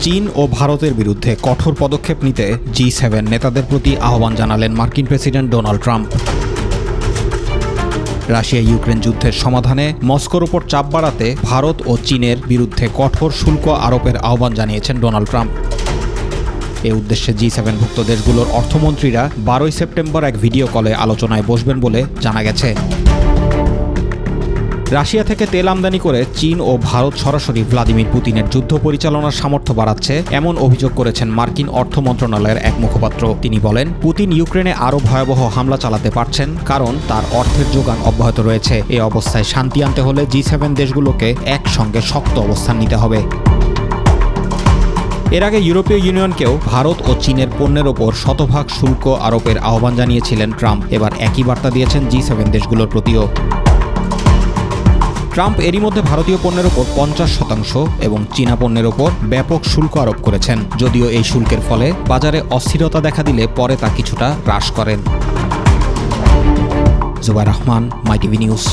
চীন ও ভারতের বিরুদ্ধে কঠোর পদক্ষেপ নিতে G7 নেতাদের প্রতি আহ্বান জানালেন মার্কিন president Donald Trump. Russia Ukraine যুদ্ধের সমাধানে মস্কোর ওপর চাপ বাড়াতে ভারত ও চীনের বিরুদ্ধে কঠোর শুল্ক আরোপের আহ্বান জানিয়েছেন ডোনাল্ড ট্রাম্প। এ উদ্দেশ্যে G7ভুক্ত দেশগুলোর অর্থমন্ত্রীরা 12 সেপ্টেম্বর এক ভিডিও কলে আলোচনায় বসবেন বলে জানা গেছে। রাশিয়া থেকে তেল আমদানি করে চীন ও ভারত সরাসরি ভ্লাদিমির পুতিনের যুদ্ধ পরিচালনার সামর্থ্য বাড়াচ্ছে এমন অভিযোগ করেছেন মার্কিন অর্থ মন্ত্রণালয়ের এক মুখপাত্র। তিনি বলেন, পুতিন ইউক্রেনে আরও ভয়াবহ হামলা চালাতে পারছেন কারণ তার অর্থের যোগান অব্যাহত রয়েছে। এ অবস্থায় শান্তি আনতে হলে G7 দেশগুলোকে একসঙ্গে শক্ত অবস্থান নিতে হবে। এর আগে ইউরোপীয় ইউনিয়নকেও ভারত ও চীনের পণ্যের ওপর শতভাগ শুল্ক আরোপের আহ্বান জানিয়েছিলেন ট্রাম্প। এবার একই বার্তা দিয়েছেন G7 দেশগুলোর প্রতিও। ট্রাম্প এরই মধ্যে ভারতীয় পণ্যের ওপর 50% এবং চীনা পণ্যের ওপর ব্যাপক শুল্ক আরোপ করেছেন। যদিও এই শুল্কের ফলে বাজারে অস্থিরতা দেখা দিলে পরে তা কিছুটা হ্রাস করেন। জুবাইর রহমান, মাই টিভি নিউজ।